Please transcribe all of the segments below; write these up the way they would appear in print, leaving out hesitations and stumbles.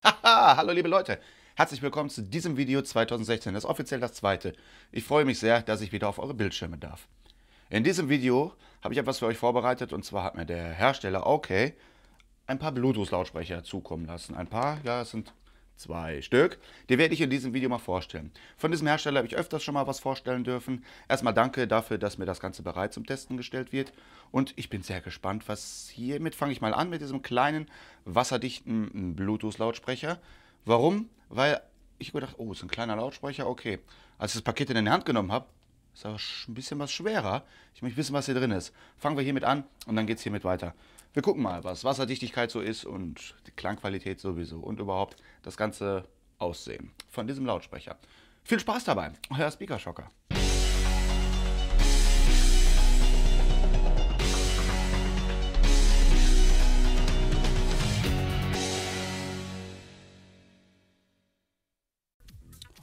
Haha, hallo liebe Leute, herzlich willkommen zu diesem Video 2016, das ist offiziell das zweite. Ich freue mich sehr, dass ich wieder auf eure Bildschirme darf. In diesem Video habe ich etwas für euch vorbereitet und zwar hat mir der Hersteller OK ein paar Bluetooth-Lautsprecher zukommen lassen. Ein paar, ja, es sind 2 Stück. Die werde ich in diesem Video mal vorstellen. Von diesem Hersteller habe ich öfters schon mal was vorstellen dürfen. Erstmal danke dafür, dass mir das Ganze bereit zum Testen gestellt wird. Und ich bin sehr gespannt, was hiermit fange ich mal an mit diesem kleinen, wasserdichten Bluetooth-Lautsprecher. Warum? Weil ich gedacht, oh, ist ein kleiner Lautsprecher, okay. Als ich das Paket in die Hand genommen habe, ist aber ein bisschen was schwerer. Ich möchte wissen, was hier drin ist. Fangen wir hiermit an und dann geht es hiermit weiter. Wir gucken mal, was Wasserdichtigkeit so ist und die Klangqualität sowieso und überhaupt das ganze Aussehen von diesem Lautsprecher. Viel Spaß dabei, euer Speaker Shocker.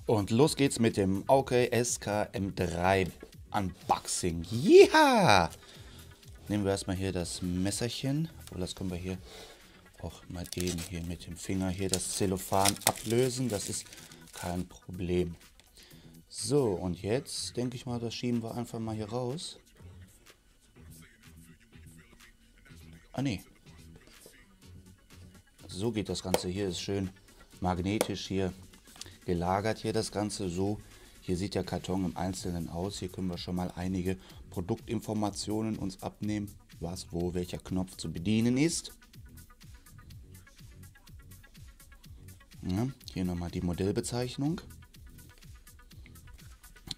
Und los geht's mit dem OK SKM3 Unboxing. Ja! Nehmen wir erstmal hier das Messerchen. Obwohl, das können wir hier auch mal eben hier mit dem Finger hier das Zellophan ablösen. Das ist kein Problem. So, und jetzt denke ich mal, das schieben wir einfach mal hier raus. Ah, nee. So geht das Ganze. Hier ist schön magnetisch hier gelagert, hier das Ganze so. Hier sieht der Karton im Einzelnen aus. Hier können wir schon mal einige Produktinformationen uns abnehmen, was, wo, welcher Knopf zu bedienen ist. Ja, hier nochmal die Modellbezeichnung.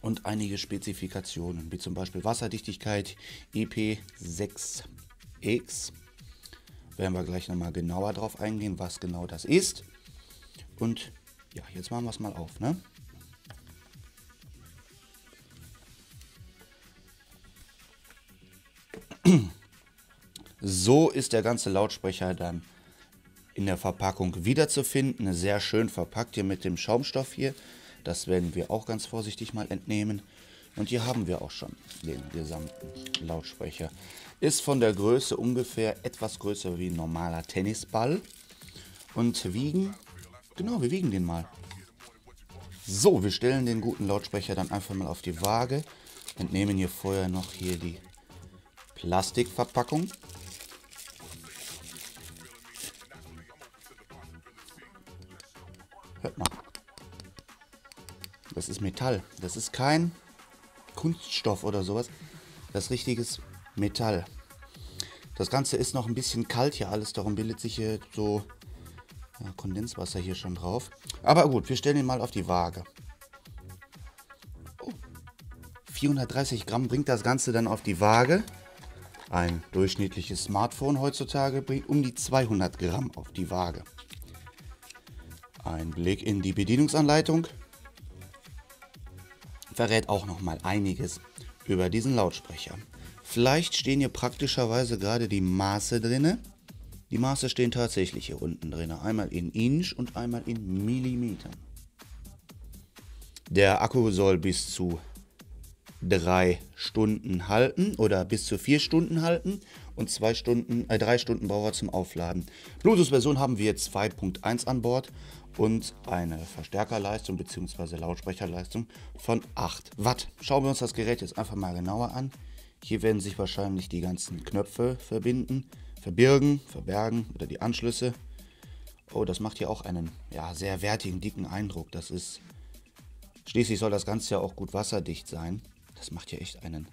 Und einige Spezifikationen, wie zum Beispiel Wasserdichtigkeit IP6X. Werden wir gleich nochmal genauer drauf eingehen, was genau das ist. Und ja, jetzt machen wir es mal auf, ne? So ist der ganze Lautsprecher dann in der Verpackung wiederzufinden. Sehr schön verpackt hier mit dem Schaumstoff hier. Das werden wir auch ganz vorsichtig mal entnehmen. Und hier haben wir auch schon den gesamten Lautsprecher. Ist von der Größe ungefähr etwas größer wie ein normaler Tennisball. Und wiegen, genau, wir wiegen den mal. So, wir stellen den guten Lautsprecher dann einfach mal auf die Waage. Entnehmen hier vorher noch hier die Plastikverpackung. Hört mal. Das ist Metall. Das ist kein Kunststoff oder sowas. Das ist richtiges Metall. Das Ganze ist noch ein bisschen kalt hier alles. Darum bildet sich hier so Kondenswasser hier schon drauf. Aber gut, wir stellen ihn mal auf die Waage. Oh, 430 Gramm bringt das Ganze dann auf die Waage. Ein durchschnittliches Smartphone heutzutage bringt um die 200 Gramm auf die Waage. Ein Blick in die Bedienungsanleitung verrät auch noch mal einiges über diesen Lautsprecher. Vielleicht stehen hier praktischerweise gerade die Maße drin. Die Maße stehen tatsächlich hier unten drin. Einmal in Inch und einmal in Millimetern. Der Akku soll bis zu 3 Stunden halten oder bis zu 4 Stunden halten und 3 Stunden braucht er zum Aufladen. Bluetooth-Version haben wir 2.1 an Bord und eine Verstärkerleistung bzw. Lautsprecherleistung von 8 Watt. Schauen wir uns das Gerät jetzt einfach mal genauer an. Hier werden sich wahrscheinlich die ganzen Knöpfe verbergen oder die Anschlüsse. Oh, das macht hier auch einen sehr wertigen, dicken Eindruck. Das ist, schließlich soll das Ganze ja auch gut wasserdicht sein. Das macht hier echt einen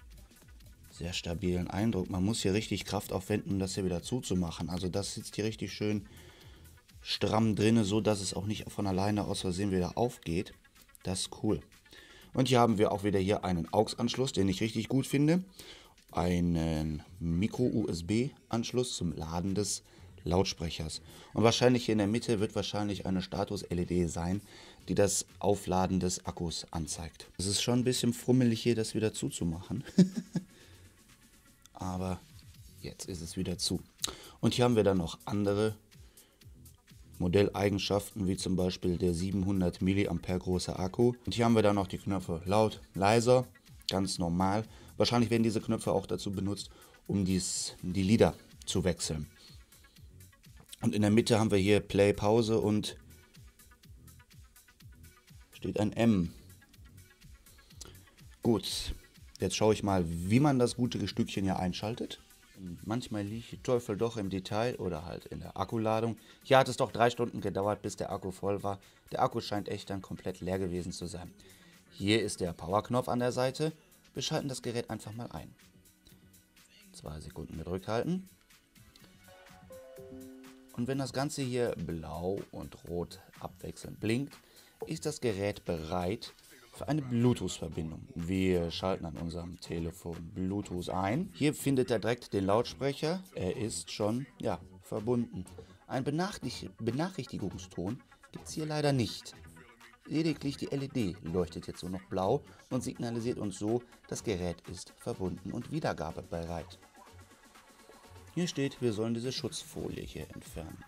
sehr stabilen Eindruck. Man muss hier richtig Kraft aufwenden, um das hier wieder zuzumachen. Also das sitzt hier richtig schön stramm drin, so dass es auch nicht von alleine aus Versehen wieder aufgeht. Das ist cool. Und hier haben wir auch wieder hier einen AUX-Anschluss, den ich richtig gut finde. Einen Micro-USB-Anschluss zum Laden des Lautsprechers. Und wahrscheinlich hier in der Mitte wird wahrscheinlich eine Status-LED sein, die das Aufladen des Akkus anzeigt. Es ist schon ein bisschen frummelig hier, das wieder zuzumachen. Aber jetzt ist es wieder zu. Und hier haben wir dann noch andere Modelleigenschaften, wie zum Beispiel der 700 mAh große Akku. Und hier haben wir dann noch die Knöpfe laut, leiser, ganz normal. Wahrscheinlich werden diese Knöpfe auch dazu benutzt, um die Lieder zu wechseln. Und in der Mitte haben wir hier Play, Pause und steht ein M. Gut, jetzt schaue ich mal, wie man das gute Stückchen hier einschaltet. Manchmal liegt der Teufel doch im Detail oder halt in der Akkuladung. Hier hat es doch 3 Stunden gedauert, bis der Akku voll war. Der Akku scheint echt dann komplett leer gewesen zu sein. Hier ist der Powerknopf an der Seite. Wir schalten das Gerät einfach mal ein. 2 Sekunden gedrückt halten. Und wenn das Ganze hier blau und rot abwechselnd blinkt, ist das Gerät bereit für eine Bluetooth-Verbindung. Wir schalten an unserem Telefon Bluetooth ein. Hier findet er direkt den Lautsprecher. Er ist schon, ja, verbunden. Ein Benachrichtigungston gibt es hier leider nicht. Lediglich die LED leuchtet jetzt nur noch blau und signalisiert uns so, das Gerät ist verbunden und wiedergabebereit. Hier steht, wir sollen diese Schutzfolie hier entfernen.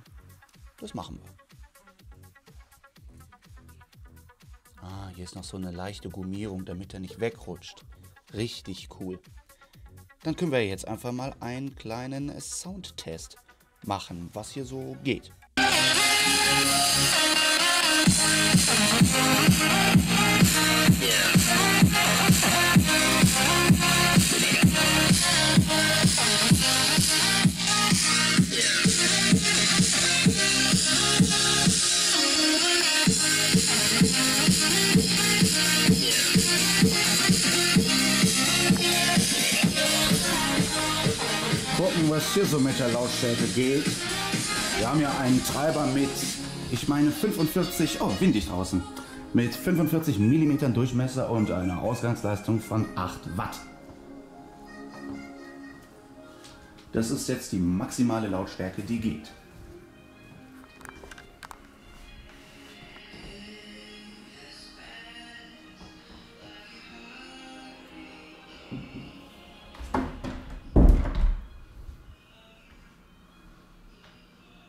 Das machen wir. Ah, hier ist noch so eine leichte Gummierung, damit er nicht wegrutscht. Richtig cool. Dann können wir jetzt einfach mal einen kleinen Soundtest machen, was hier so geht. Gucken, was hier so mit der Lautstärke geht. Wir haben ja einen Treiber mit, ich meine 45, oh windig draußen, mit 45 mm Durchmesser und einer Ausgangsleistung von 8 Watt. Das ist jetzt die maximale Lautstärke, die geht.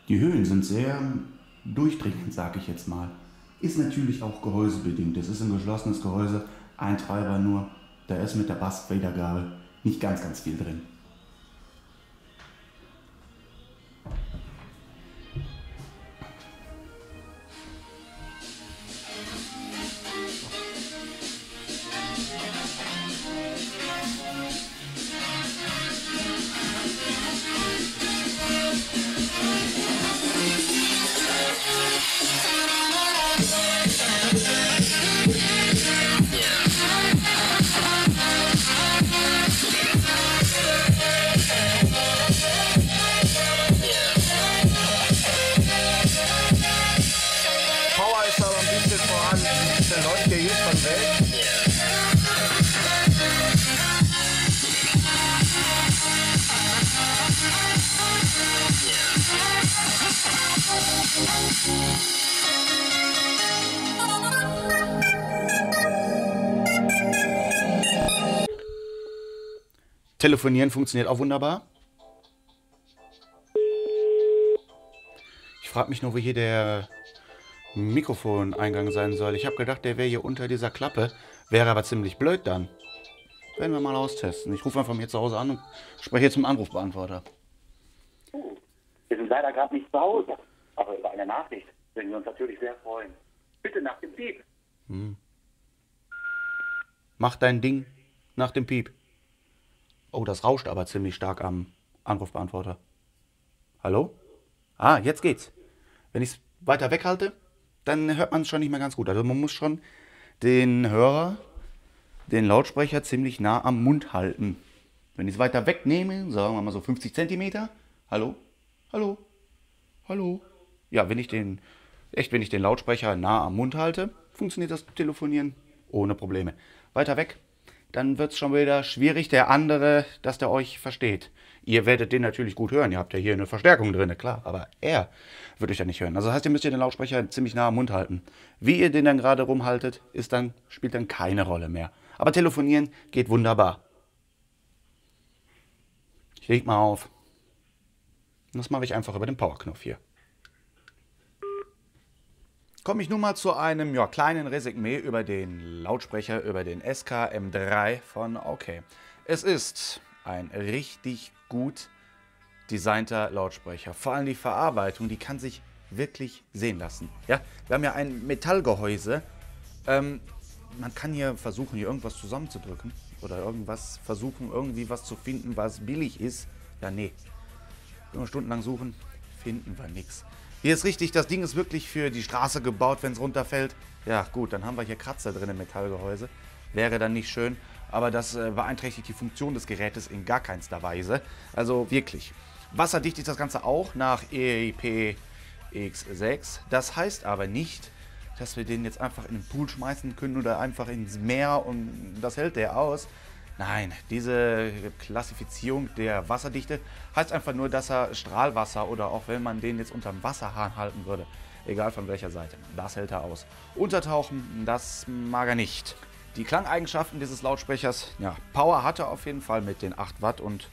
Die Höhen sind sehr durchdringend, sage ich jetzt mal. Ist natürlich auch gehäusebedingt. Es ist ein geschlossenes Gehäuse, ein Treiber nur. Da ist mit der Basswiedergabe nicht ganz viel drin. Power ist aber ein bisschen vorhanden. Der läuft ja jetzt von weg. Telefonieren funktioniert auch wunderbar. Ich frage mich nur, wo hier der Mikrofoneingang sein soll. Ich habe gedacht, der wäre hier unter dieser Klappe. Wäre aber ziemlich blöd dann. Werden wir mal austesten. Ich rufe einfach mir zu Hause an und spreche jetzt zum Anrufbeantworter. Wir sind leider gerade nicht zu Hause, aber über eine Nachricht würden wir uns natürlich sehr freuen. Bitte nach dem Piep. Mach dein Ding nach dem Piep. Oh, das rauscht aber ziemlich stark am Anrufbeantworter. Hallo? Ah, jetzt geht's. Wenn ich es weiter weghalte, dann hört man es schon nicht mehr ganz gut. Also man muss schon den Hörer, den Lautsprecher ziemlich nah am Mund halten. Wenn ich es weiter wegnehme, sagen wir mal so 50 cm. Hallo? Hallo? Hallo? Ja, wenn ich den Lautsprecher nah am Mund halte, funktioniert das Telefonieren ohne Probleme. Weiter weg, dann wird es schon wieder schwierig, dass der euch versteht. Ihr werdet den natürlich gut hören, ihr habt ja hier eine Verstärkung drin, klar, aber er wird euch ja nicht hören. Also das heißt, ihr müsst den Lautsprecher ziemlich nah am Mund halten. Wie ihr den dann gerade rumhaltet, spielt dann keine Rolle mehr. Aber telefonieren geht wunderbar. Ich leg mal auf. Und das mache ich einfach über den Powerknopf hier. Komme ich nun mal zu einem kleinen Resümee über den Lautsprecher, über den SK-M3 von OK. Es ist ein richtig gut designter Lautsprecher. Vor allem die Verarbeitung, die kann sich wirklich sehen lassen. Ja, wir haben ja ein Metallgehäuse Man kann hier versuchen, hier irgendwas zusammenzudrücken. Oder irgendwas versuchen, irgendwie was zu finden, was billig ist. Ja, nee. Wenn wir stundenlang suchen, finden wir nichts. Hier ist richtig, das Ding ist wirklich für die Straße gebaut, wenn es runterfällt. Ja, gut, dann haben wir hier Kratzer drin im Metallgehäuse. Wäre dann nicht schön, aber das beeinträchtigt die Funktion des Gerätes in gar keinster Weise. Also wirklich. Wasserdicht ist das Ganze auch nach IPX6. Das heißt aber nicht, dass wir den jetzt einfach in den Pool schmeißen können oder einfach ins Meer und das hält der aus. Nein, diese Klassifizierung der Wasserdichte heißt einfach nur, dass er Strahlwasser oder auch wenn man den jetzt unterm Wasserhahn halten würde, egal von welcher Seite, das hält er aus. Untertauchen, das mag er nicht. Die Klangeigenschaften dieses Lautsprechers, ja, Power hat er auf jeden Fall mit den 8 Watt und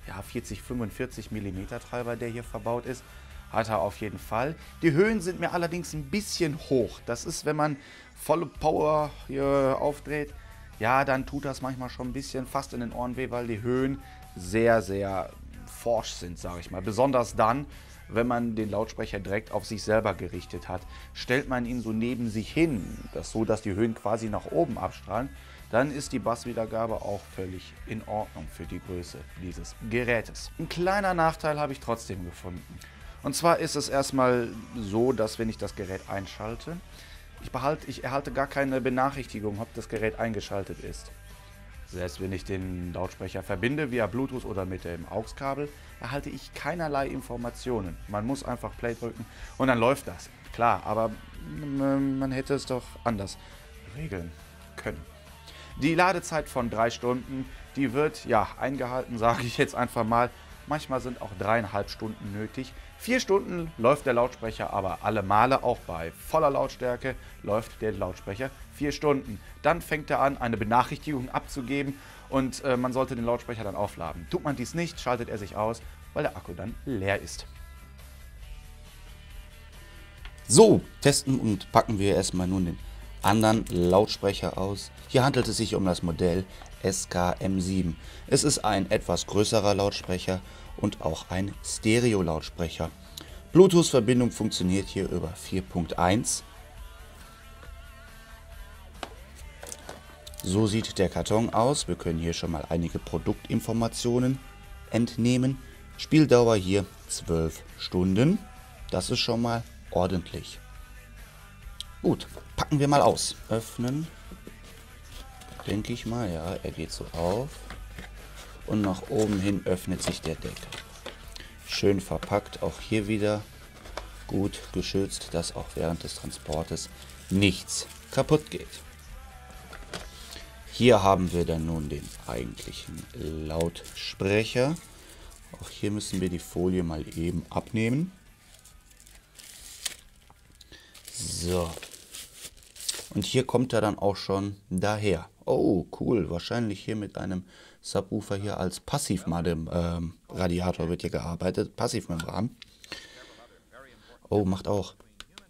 ja, 40-45 mm Treiber, der hier verbaut ist. Hat er auf jeden Fall. Die Höhen sind mir allerdings ein bisschen hoch. Das ist, wenn man volle Power hier aufdreht, ja, dann tut das manchmal schon ein bisschen fast in den Ohren weh, weil die Höhen sehr, sehr forsch sind, sage ich mal. Besonders dann, wenn man den Lautsprecher direkt auf sich selber gerichtet hat. Stellt man ihn so neben sich hin, so dass die Höhen quasi nach oben abstrahlen, dann ist die Basswiedergabe auch völlig in Ordnung für die Größe dieses Gerätes. Ein kleiner Nachteil habe ich trotzdem gefunden. Und zwar ist es erstmal so, dass wenn ich das Gerät einschalte, ich erhalte gar keine Benachrichtigung, ob das Gerät eingeschaltet ist. Selbst wenn ich den Lautsprecher verbinde via Bluetooth oder mit dem AUX-Kabel, erhalte ich keinerlei Informationen. Man muss einfach Play drücken und dann läuft das. Klar, aber man hätte es doch anders regeln können. Die Ladezeit von 3 Stunden, die wird ja eingehalten, sage ich jetzt einfach mal. Manchmal sind auch 3,5 Stunden nötig. 4 Stunden läuft der Lautsprecher aber alle Male, auch bei voller Lautstärke läuft der Lautsprecher 4 Stunden. Dann fängt er an, eine Benachrichtigung abzugeben und man sollte den Lautsprecher dann aufladen. Tut man dies nicht, schaltet er sich aus, weil der Akku dann leer ist. So, testen und packen wir erstmal nun den anderen Lautsprecher aus. Hier handelt es sich um das Modell SKM7. Es ist ein etwas größerer Lautsprecher und auch ein Stereo-Lautsprecher. Bluetooth-Verbindung funktioniert hier über 4.1. So sieht der Karton aus. Wir können hier schon mal einige Produktinformationen entnehmen. Spieldauer hier 12 Stunden. Das ist schon mal ordentlich. Gut, packen wir mal aus. Öffnen. Denke ich mal, ja, er geht so auf. Und nach oben hin öffnet sich der Deckel. Schön verpackt, auch hier wieder gut geschützt, dass auch während des Transportes nichts kaputt geht. Hier haben wir dann nun den eigentlichen Lautsprecher. Auch hier müssen wir die Folie mal eben abnehmen. So. Und hier kommt er dann auch schon daher. Oh, cool. Wahrscheinlich hier mit einem Subwoofer hier als Passivradiator wird hier gearbeitet. Passivmembran. Oh, macht auch.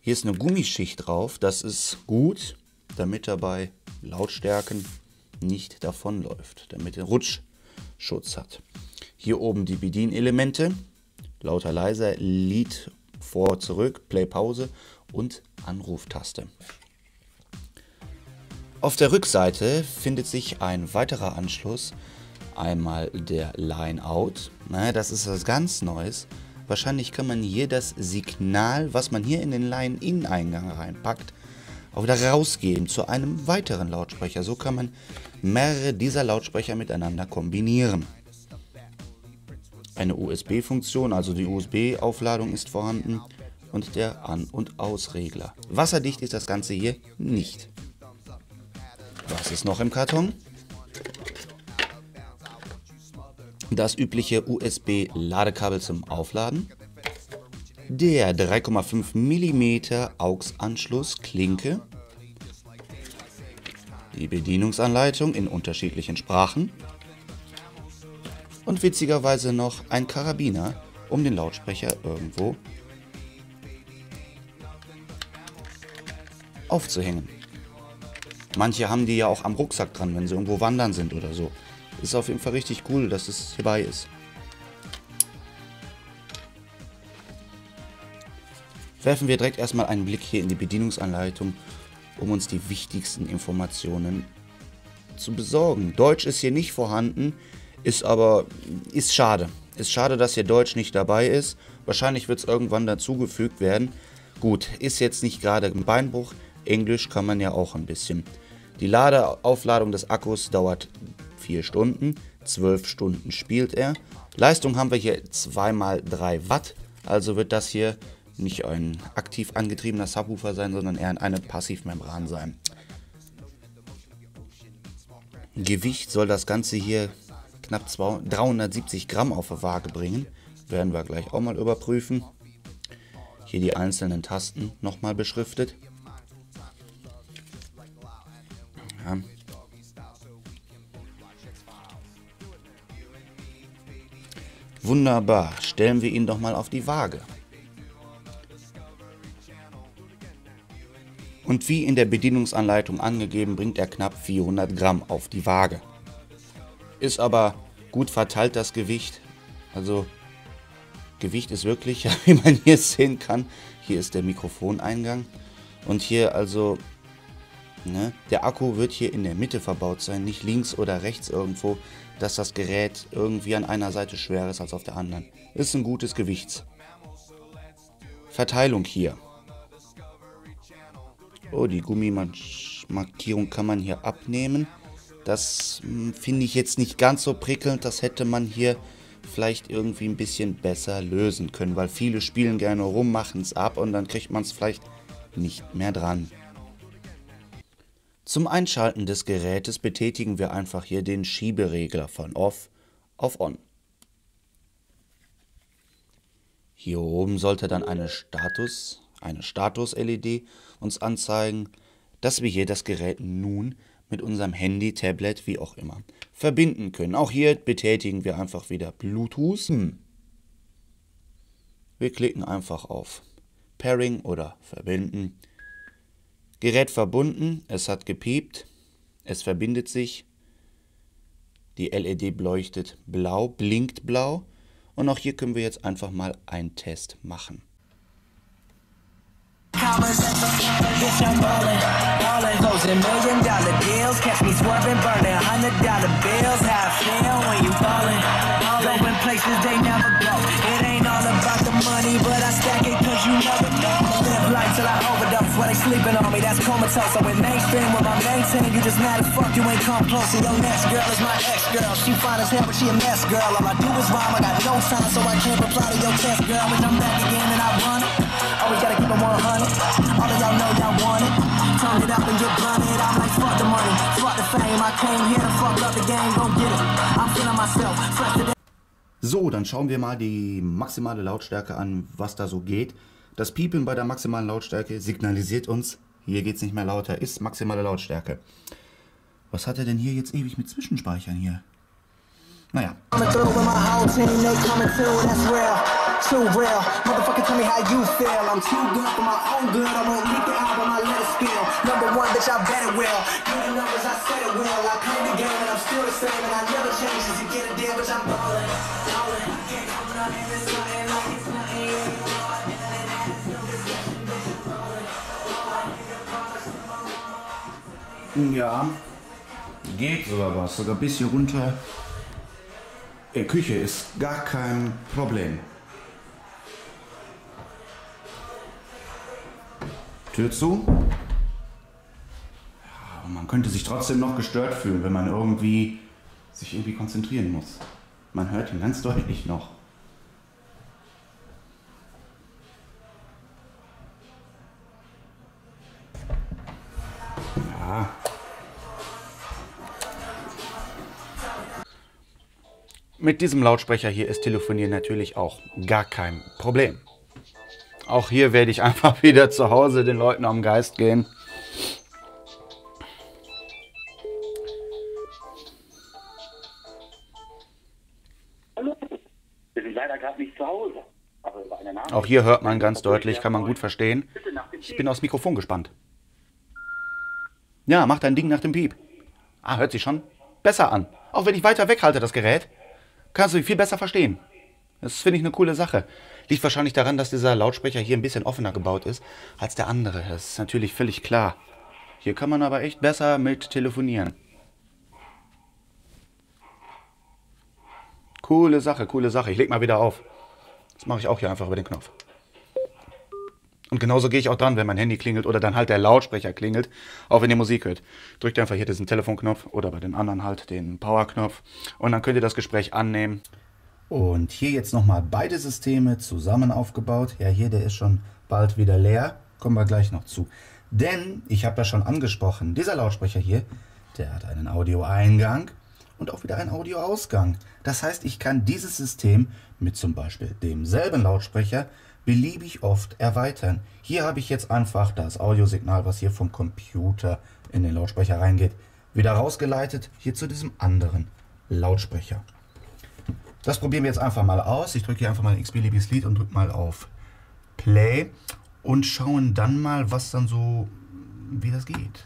Hier ist eine Gummischicht drauf. Das ist gut, damit er bei Lautstärken nicht davonläuft. Damit er Rutschschutz hat. Hier oben die Bedienelemente. Lauter, leiser, Lied vor, zurück, Play, Pause und Anruftaste. Auf der Rückseite findet sich ein weiterer Anschluss, einmal der Line-Out. Das ist was ganz Neues. Wahrscheinlich kann man hier das Signal, was man hier in den Line-In-Eingang reinpackt, auch wieder rausgeben zu einem weiteren Lautsprecher. So kann man mehrere dieser Lautsprecher miteinander kombinieren. Eine USB-Funktion, also die USB-Aufladung ist vorhanden und der An- und Ausregler. Wasserdicht ist das Ganze hier nicht. Was ist noch im Karton? Das übliche USB-Ladekabel zum Aufladen. Der 3,5 mm AUX-Anschluss Klinke. Die Bedienungsanleitung in unterschiedlichen Sprachen. Und witzigerweise noch ein Karabiner, um den Lautsprecher irgendwo aufzuhängen. Manche haben die ja auch am Rucksack dran, wenn sie irgendwo wandern sind oder so. Ist auf jeden Fall richtig cool, dass es hierbei ist. Werfen wir direkt erstmal einen Blick hier in die Bedienungsanleitung um uns die wichtigsten Informationen zu besorgen. Deutsch ist hier nicht vorhanden, ist schade. Ist schade, dass hier Deutsch nicht dabei ist. Wahrscheinlich wird es irgendwann dazugefügt werden. Gut, ist jetzt nicht gerade ein Beinbruch. Englisch kann man ja auch ein bisschen. Die Aufladung des Akkus dauert 4 Stunden. 12 Stunden spielt er. Leistung haben wir hier 2x3 Watt. Also wird das hier nicht ein aktiv angetriebener Subwoofer sein, sondern eher eine Passivmembran sein. Gewicht soll das Ganze hier knapp 370 Gramm auf die Waage bringen. Werden wir gleich auch mal überprüfen. Hier die einzelnen Tasten nochmal beschriftet. Ja. Wunderbar, stellen wir ihn doch mal auf die Waage. Und wie in der Bedienungsanleitung angegeben, bringt er knapp 400 Gramm auf die Waage. Ist aber gut verteilt, das Gewicht. Also Gewicht ist wirklich, wie man hier sehen kann, hier ist der Mikrofoneingang. Und hier also, ne, der Akku wird hier in der Mitte verbaut sein, nicht links oder rechts irgendwo, dass das Gerät irgendwie an einer Seite schwerer ist als auf der anderen. Ist ein gutes Gewichtsverteilung hier. Oh, die Gummimarkierung kann man hier abnehmen. Das finde ich jetzt nicht ganz so prickelnd. Das hätte man hier vielleicht irgendwie ein bisschen besser lösen können, weil viele spielen gerne rum, machen es ab und dann kriegt man es vielleicht nicht mehr dran. Zum Einschalten des Gerätes betätigen wir einfach hier den Schieberegler von Off auf On. Hier oben sollte dann eine Status-LED uns anzeigen, dass wir hier das Gerät nun mit unserem Handy, Tablet, wie auch immer, verbinden können. Auch hier betätigen wir einfach wieder Bluetooth. Wir klicken einfach auf Pairing oder Verbinden. Gerät verbunden, es hat gepiept, es verbindet sich. Die LED leuchtet blau, blinkt blau. Und auch hier können wir jetzt einfach mal einen Test machen. Sleeping on me, that's comatose. So in mainstream with my main team, you just mad as fuck, you ain't come close. And your next girl is my ex-girl. She fine as hell, but she a mess, girl. All I do is rhyme, I got no time, so I can't reply to your test, girl. But I'm back again and I run it. Always gotta keep it 100. All of y'all know y'all want it. Turn it up and get blunted. I'm like, fuck the money, fuck the fame. I came here to fuck up the game, gon' get it. I'm feeling myself, fresh to So, dann schauen wir mal die maximale Lautstärke an, was da so geht. Das Piepen bei der maximalen Lautstärke signalisiert uns, hier geht es nicht mehr lauter, ist maximale Lautstärke. Was hat er denn hier jetzt ewig mit Zwischenspeichern hier? Naja. Ja, geht sogar was, sogar bis hier runter. Küche ist gar kein Problem. Tür zu. Ja, aber man könnte sich trotzdem noch gestört fühlen, wenn man sich irgendwie konzentrieren muss. Man hört ihn ganz deutlich noch. Ja. Mit diesem Lautsprecher hier ist Telefonieren natürlich auch gar kein Problem. Auch hier werde ich einfach wieder zu Hause den Leuten am Geist gehen. Hallo, wir sind leider gerade nicht zu Hause. Aber über eine Nachricht. Auch hier hört man ganz deutlich, kann man gut verstehen. Ich bin aufs Mikrofon gespannt. Ja, mach dein Ding nach dem Piep. Ah, hört sich schon besser an. Auch wenn ich weiter weghalte das Gerät, kannst du dich viel besser verstehen. Das finde ich eine coole Sache. Liegt wahrscheinlich daran, dass dieser Lautsprecher hier ein bisschen offener gebaut ist als der andere. Das ist natürlich völlig klar. Hier kann man aber echt besser mit telefonieren. Coole Sache, coole Sache. Ich leg mal wieder auf. Das mache ich auch hier einfach über den Knopf. Und genauso gehe ich auch dran, wenn mein Handy klingelt oder dann halt der Lautsprecher klingelt, auch wenn ihr Musik hört. Drückt einfach hier diesen Telefonknopf oder bei den anderen halt den Powerknopf und dann könnt ihr das Gespräch annehmen. Und hier jetzt nochmal beide Systeme zusammen aufgebaut. Ja, hier, der ist schon bald wieder leer. Kommen wir gleich noch zu. Denn, ich habe ja schon angesprochen, dieser Lautsprecher hier, der hat einen Audioeingang und auch wieder einen Audioausgang. Das heißt, ich kann dieses System mit zum Beispiel demselben Lautsprecher beliebig oft erweitern. Hier habe ich jetzt einfach das Audiosignal, was hier vom Computer in den Lautsprecher reingeht, wieder rausgeleitet, hier zu diesem anderen Lautsprecher. Das probieren wir jetzt einfach mal aus. Ich drücke hier einfach mal ein x-beliebiges Lied und drücke mal auf Play und schauen dann mal, was dann so, wie das geht.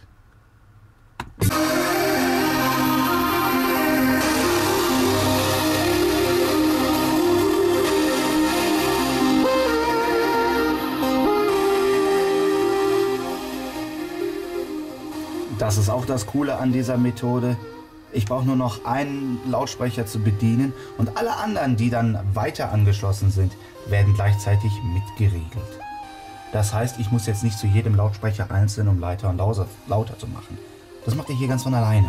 Das ist auch das Coole an dieser Methode. Ich brauche nur noch einen Lautsprecher zu bedienen und alle anderen, die dann weiter angeschlossen sind, werden gleichzeitig mitgeregelt. Das heißt, ich muss jetzt nicht zu jedem Lautsprecher einzeln, um leiser und lauter zu machen. Das macht er hier ganz von alleine.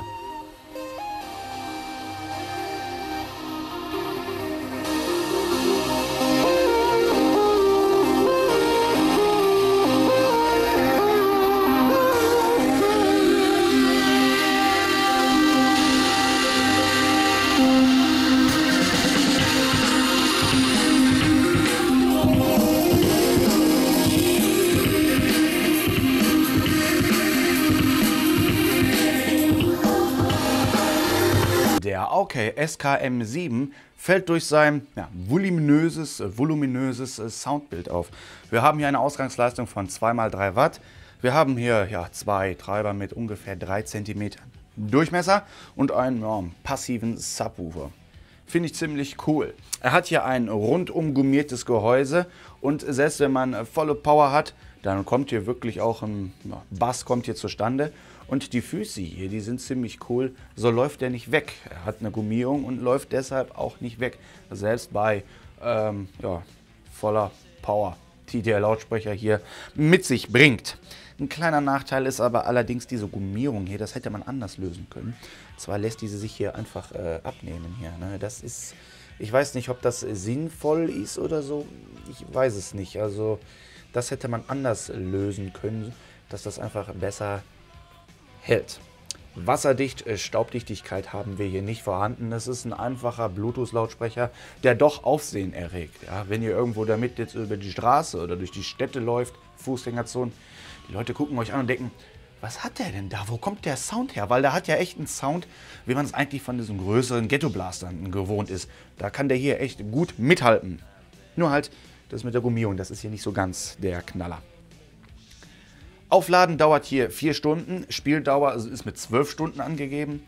Der AOK SKM7 fällt durch sein voluminöses Soundbild auf. Wir haben hier eine Ausgangsleistung von 2x3 Watt. Wir haben hier zwei Treiber mit ungefähr 3 cm Durchmesser und einen passiven Subwoofer. Finde ich ziemlich cool. Er hat hier ein rundum gummiertes Gehäuse und selbst wenn man volle Power hat, dann kommt hier wirklich auch ein Bass kommt hier zustande. Und die Füße hier, die sind ziemlich cool. So läuft der nicht weg. Er hat eine Gummierung und läuft deshalb auch nicht weg. Selbst bei voller Power, die der Lautsprecher hier mit sich bringt. Ein kleiner Nachteil ist aber allerdings diese Gummierung hier. Das hätte man anders lösen können. Zwar lässt diese sich hier einfach abnehmen hier. Ne? Das ist, ich weiß nicht, ob das sinnvoll ist oder so. Ich weiß es nicht. Also das hätte man anders lösen können, dass das einfach besser hält. Wasserdicht, Staubdichtigkeit haben wir hier nicht vorhanden. Es ist ein einfacher Bluetooth-Lautsprecher, der doch Aufsehen erregt. Ja, wenn ihr irgendwo damit jetzt über die Straße oder durch die Städte läuft, Fußgängerzone, die Leute gucken euch an und denken, was hat der denn da? Wo kommt der Sound her? Weil der hat ja echt einen Sound, wie man es eigentlich von diesen größeren Ghetto-Blastern gewohnt ist. Da kann der hier echt gut mithalten. Nur halt, das mit der Gummierung, das ist hier nicht so ganz der Knaller. Aufladen dauert hier 4 Stunden, Spieldauer ist mit 12 Stunden angegeben.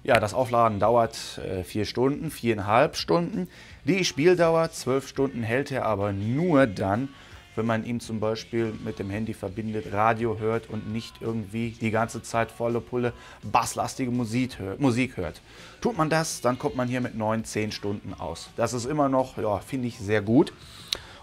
Ja, das Aufladen dauert 4 Stunden, 4,5 Stunden. Die Spieldauer 12 Stunden hält er aber nur dann, wenn man ihn zum Beispiel mit dem Handy verbindet, Radio hört und nicht irgendwie die ganze Zeit volle Pulle basslastige Musik hört. Tut man das, dann kommt man hier mit 9, 10 Stunden aus. Das ist immer noch, finde ich, sehr gut.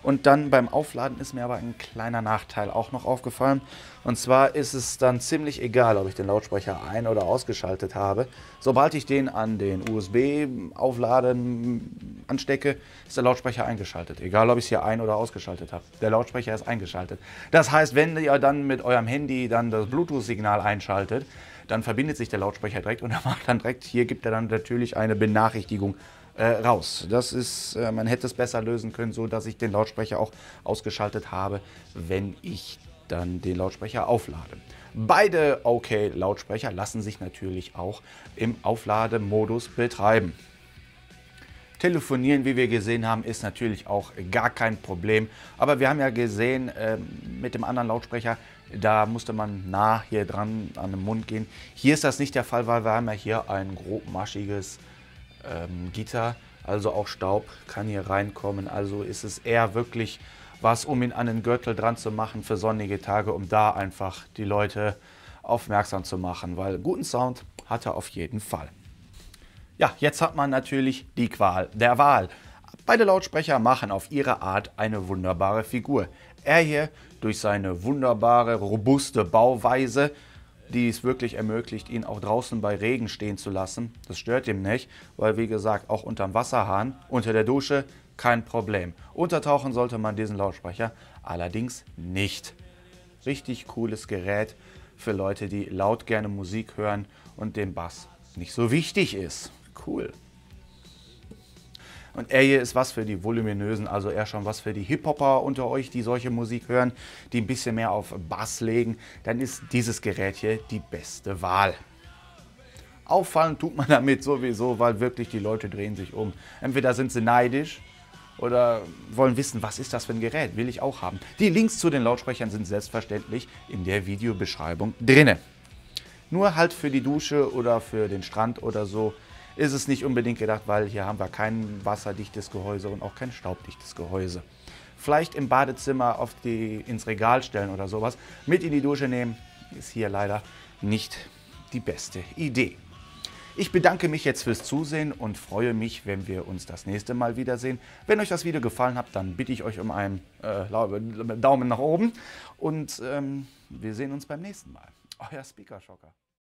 Und dann beim Aufladen ist mir aber ein kleiner Nachteil auch noch aufgefallen. Und zwar ist es dann ziemlich egal, ob ich den Lautsprecher ein- oder ausgeschaltet habe. Sobald ich den an den USB-Aufladen anstecke, ist der Lautsprecher eingeschaltet. Egal, ob ich es hier ein- oder ausgeschaltet habe. Der Lautsprecher ist eingeschaltet. Das heißt, wenn ihr dann mit eurem Handy dann das Bluetooth-Signal einschaltet, dann verbindet sich der Lautsprecher direkt und er macht dann direkt, hier gibt er dann natürlich eine Benachrichtigung raus. Das ist, man hätte es besser lösen können, so dass ich den Lautsprecher auch ausgeschaltet habe, wenn ich dann den Lautsprecher auflade. Beide AOK-Lautsprecher lassen sich natürlich auch im Auflademodus betreiben. Telefonieren, wie wir gesehen haben, ist natürlich auch gar kein Problem. Aber wir haben ja gesehen, mit dem anderen Lautsprecher, da musste man nah hier dran an den Mund gehen. Hier ist das nicht der Fall, weil wir haben ja hier ein grobmaschiges Gitter, also auch Staub kann hier reinkommen. Also ist es eher wirklich was, um ihn an den Gürtel dran zu machen für sonnige Tage, um da einfach die Leute aufmerksam zu machen, weil guten Sound hat er auf jeden Fall. Ja, jetzt hat man natürlich die Qual der Wahl. Beide Lautsprecher machen auf ihre Art eine wunderbare Figur. Er hier durch seine wunderbare, robuste Bauweise, die es wirklich ermöglicht, ihn auch draußen bei Regen stehen zu lassen. Das stört ihm nicht, weil wie gesagt, auch unterm Wasserhahn, unter der Dusche, kein Problem. Untertauchen sollte man diesen Lautsprecher allerdings nicht. Richtig cooles Gerät für Leute, die laut gerne Musik hören und dem Bass nicht so wichtig ist. Cool. Und er hier ist was für die Voluminösen, also eher schon was für die Hip-Hopper unter euch, die solche Musik hören, die ein bisschen mehr auf Bass legen. Dann ist dieses Gerät hier die beste Wahl. Auffallen tut man damit sowieso, weil wirklich die Leute drehen sich um. Entweder sind sie neidisch oder wollen wissen, was ist das für ein Gerät, will ich auch haben. Die Links zu den Lautsprechern sind selbstverständlich in der Videobeschreibung drinne. Nur halt für die Dusche oder für den Strand oder so ist es nicht unbedingt gedacht, weil hier haben wir kein wasserdichtes Gehäuse und auch kein staubdichtes Gehäuse. Vielleicht im Badezimmer ins Regal stellen oder sowas, mit in die Dusche nehmen, ist hier leider nicht die beste Idee. Ich bedanke mich jetzt fürs Zusehen und freue mich, wenn wir uns das nächste Mal wiedersehen. Wenn euch das Video gefallen hat, dann bitte ich euch um einen Daumen nach oben und wir sehen uns beim nächsten Mal. Euer Speaker Shocker.